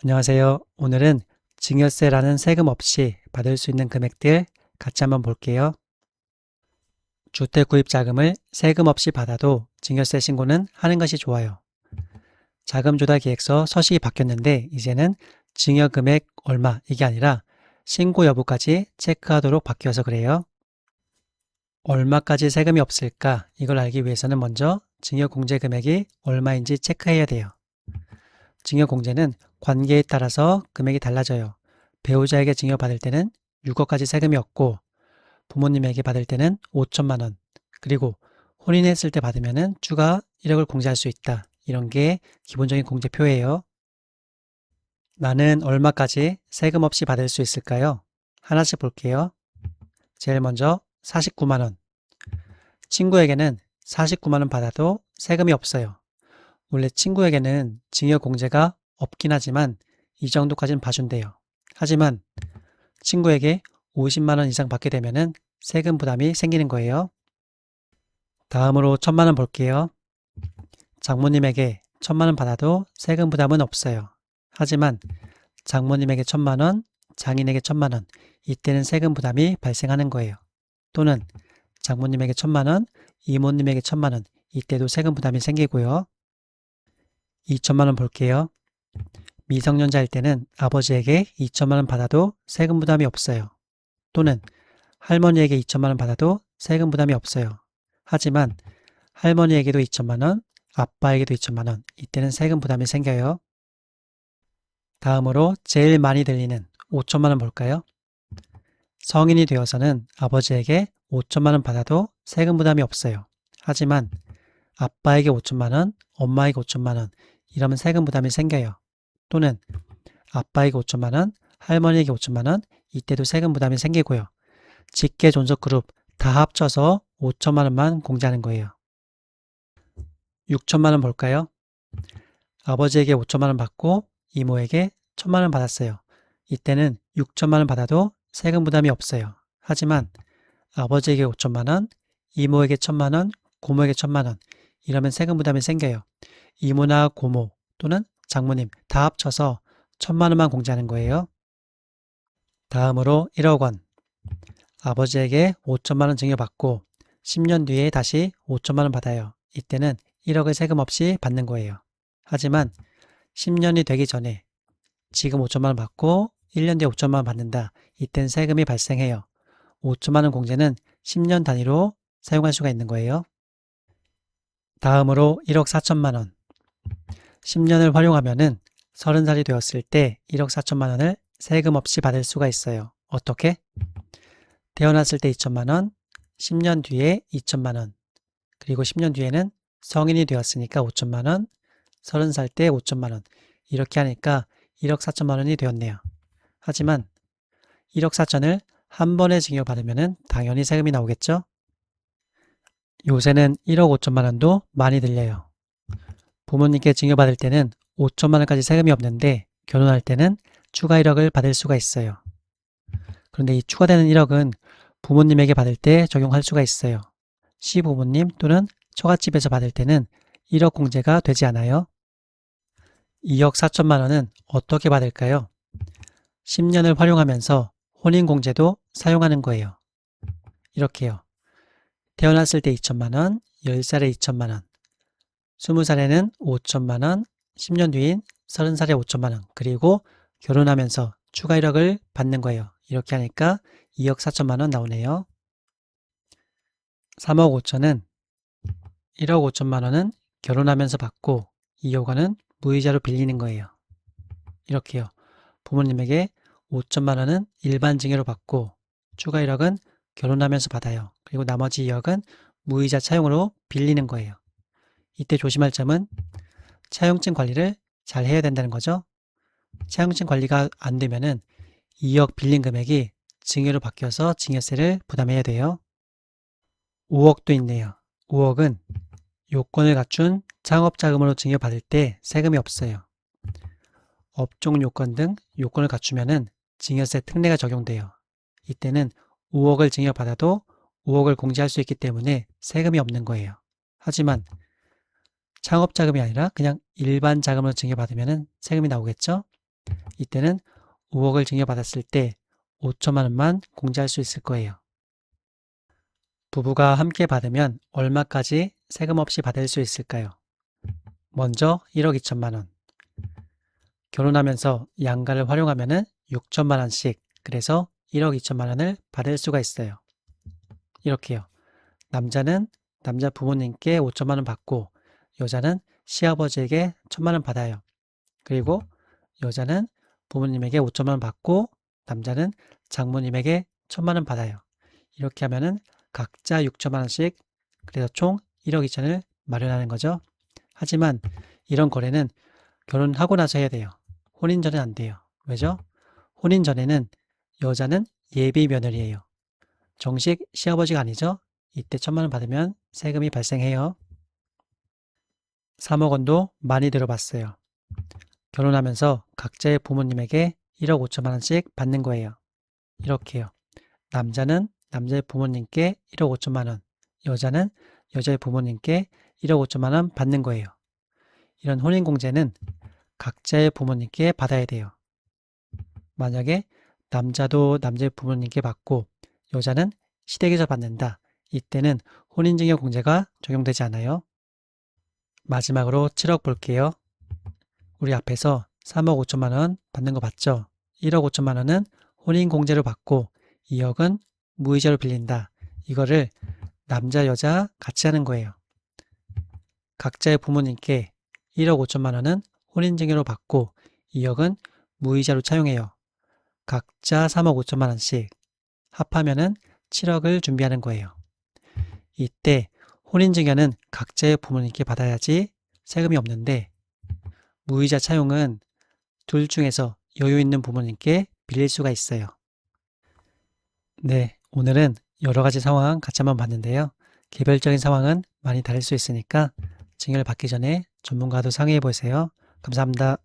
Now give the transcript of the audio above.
안녕하세요. 오늘은 증여세라는 세금 없이 받을 수 있는 금액들 같이 한번 볼게요. 주택 구입 자금을 세금 없이 받아도 증여세 신고는 하는 것이 좋아요. 자금 조달 계획서 서식이 바뀌었는데 이제는 증여 금액 얼마 이게 아니라 신고 여부까지 체크하도록 바뀌어서 그래요. 얼마까지 세금이 없을까 이걸 알기 위해서는 먼저 증여 공제 금액이 얼마인지 체크해야 돼요. 증여공제는 관계에 따라서 금액이 달라져요. 배우자에게 증여받을 때는 6억까지 세금이 없고 부모님에게 받을 때는 5천만 원, 그리고 혼인했을 때 받으면 추가 1억을 공제할 수 있다. 이런 게 기본적인 공제표예요. 나는 얼마까지 세금 없이 받을 수 있을까요? 하나씩 볼게요. 제일 먼저 49만 원. 친구에게는 49만 원 받아도 세금이 없어요. 원래 친구에게는 증여공제가 없긴 하지만 이 정도까지는 봐준대요. 하지만 친구에게 50만 원 이상 받게 되면 세금 부담이 생기는 거예요. 다음으로 1000만 원 볼게요. 장모님에게 1000만 원 받아도 세금 부담은 없어요. 하지만 장모님에게 1000만 원, 장인에게 1000만 원, 이때는 세금 부담이 발생하는 거예요. 또는 장모님에게 1000만 원, 이모님에게 1000만 원, 이때도 세금 부담이 생기고요. 2천만 원 볼게요. 미성년자일 때는 아버지에게 2천만 원 받아도 세금 부담이 없어요. 또는 할머니에게 2천만 원 받아도 세금 부담이 없어요. 하지만 할머니에게도 2천만 원, 아빠에게도 2천만 원, 이때는 세금 부담이 생겨요. 다음으로 제일 많이 들리는 5천만 원 볼까요? 성인이 되어서는 아버지에게 5천만 원 받아도 세금 부담이 없어요. 하지만 아빠에게 5천만 원, 엄마에게 5천만 원, 이러면 세금 부담이 생겨요. 또는 아빠에게 5천만 원, 할머니에게 5천만 원, 이때도 세금 부담이 생기고요. 직계 존속 그룹 다 합쳐서 5천만 원만 공제하는 거예요. 6천만 원 볼까요? 아버지에게 5천만 원 받고 이모에게 1천만 원 받았어요. 이때는 6천만 원 받아도 세금 부담이 없어요. 하지만 아버지에게 5천만 원, 이모에게 1천만 원, 고모에게 1천만 원, 이러면 세금 부담이 생겨요. 이모나 고모 또는 장모님 다 합쳐서 1천만 원만 공제하는 거예요. 다음으로 1억 원. 아버지에게 5천만 원 증여받고 10년 뒤에 다시 5천만 원 받아요. 이때는 1억을 세금 없이 받는 거예요. 하지만 10년이 되기 전에 지금 5천만 원 받고 1년 뒤에 5천만 원 받는다. 이때는 세금이 발생해요. 5천만 원 공제는 10년 단위로 사용할 수가 있는 거예요. 다음으로 1억 4천만 원. 10년을 활용하면은 30살이 되었을 때 1억 4천만 원을 세금 없이 받을 수가 있어요. 어떻게? 태어났을 때 2천만 원, 10년 뒤에 2천만 원, 그리고 10년 뒤에는 성인이 되었으니까 5천만 원, 30살 때 5천만 원, 이렇게 하니까 1억 4천만 원이 되었네요. 하지만 1억 4천을 한 번에 증여받으면 당연히 세금이 나오겠죠? 요새는 1억 5천만 원도 많이 들려요. 부모님께 증여받을 때는 5천만 원까지 세금이 없는데 결혼할 때는 추가 1억을 받을 수가 있어요. 그런데 이 추가되는 1억은 부모님에게 받을 때 적용할 수가 있어요. 시부모님 또는 처갓집에서 받을 때는 1억 공제가 되지 않아요. 2억 4천만 원은 어떻게 받을까요? 10년을 활용하면서 혼인공제도 사용하는 거예요. 이렇게요. 태어났을 때 2천만 원, 10살에 2천만 원, 20살에는 5천만 원, 10년 뒤인 30살에 5천만 원, 그리고 결혼하면서 추가 1억을 받는 거예요. 이렇게 하니까 2억 4천만 원 나오네요. 3억 5천은 1억 5천만 원은 결혼하면서 받고 2억 원은 무이자로 빌리는 거예요. 이렇게요. 부모님에게 5천만 원은 일반 증여로 받고 추가 1억은 결혼하면서 받아요. 그리고 나머지 2억은 무이자 차용으로 빌리는 거예요. 이때 조심할 점은 차용증 관리를 잘 해야 된다는 거죠. 차용증 관리가 안 되면은 2억 빌린 금액이 증여로 바뀌어서 증여세를 부담해야 돼요. 5억도 있네요. 5억은 요건을 갖춘 창업자금으로 증여받을 때 세금이 없어요. 업종 요건 등 요건을 갖추면은 증여세 특례가 적용돼요. 이때는 5억을 증여받아도 5억을 공제할 수 있기 때문에 세금이 없는 거예요. 하지만 창업자금이 아니라 그냥 일반 자금으로 증여받으면 세금이 나오겠죠? 이때는 5억을 증여받았을 때 5천만 원만 공제할 수 있을 거예요. 부부가 함께 받으면 얼마까지 세금 없이 받을 수 있을까요? 먼저 1억 2천만 원. 결혼하면서 양가를 활용하면 6천만 원씩, 그래서 1억 2천만 원을 받을 수가 있어요. 이렇게요. 남자는 남자 부모님께 5천만 원 받고 여자는 시아버지에게 1천만 원 받아요. 그리고 여자는 부모님에게 5천만 원 받고 남자는 장모님에게 1천만 원 받아요. 이렇게 하면은 각자 6천만 원씩, 그래서 총 1억 2천을 마련하는 거죠. 하지만 이런 거래는 결혼하고 나서 해야 돼요. 혼인 전엔 안 돼요. 왜죠? 혼인 전에는 여자는 예비 며느리예요. 정식 시아버지가 아니죠. 이때 1천만 원 받으면 세금이 발생해요. 3억 원도 많이 들어봤어요. 결혼하면서 각자의 부모님에게 1억 5천만 원씩 받는 거예요. 이렇게요. 남자는 남자의 부모님께 1억 5천만 원, 여자는 여자의 부모님께 1억 5천만 원 받는 거예요. 이런 혼인공제는 각자의 부모님께 받아야 돼요. 만약에 남자도 남자의 부모님께 받고 여자는 시댁에서 받는다. 이때는 혼인증여공제가 적용되지 않아요. 마지막으로 7억 볼게요. 우리 앞에서 3억 5천만 원 받는 거 봤죠? 1억 5천만 원은 혼인공제로 받고 2억은 무이자로 빌린다. 이거를 남자, 여자 같이 하는 거예요. 각자의 부모님께 1억 5천만 원은 혼인증여로 받고 2억은 무이자로 차용해요. 각자 3억 5천만 원씩 합하면은 7억을 준비하는 거예요. 이때 혼인증여는 각자의 부모님께 받아야지 세금이 없는데 무이자 차용은 둘 중에서 여유 있는 부모님께 빌릴 수가 있어요. 네, 오늘은 여러 가지 상황 같이 한번 봤는데요. 개별적인 상황은 많이 다를 수 있으니까 증여를 받기 전에 전문가도 상의해 보세요. 감사합니다.